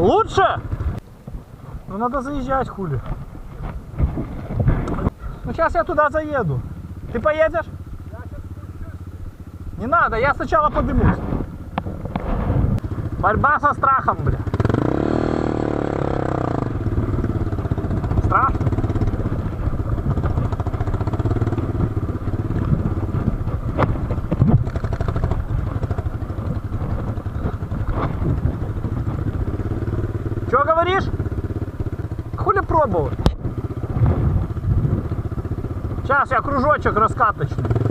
Лучше? Ну надо заезжать, хули. Ну сейчас я туда заеду. Ты поедешь? Не надо, я сначала поднимусь. Борьба со страхом, бля. Страшно? Что говоришь? Хули пробовать? Сейчас я кружочек раскаточный.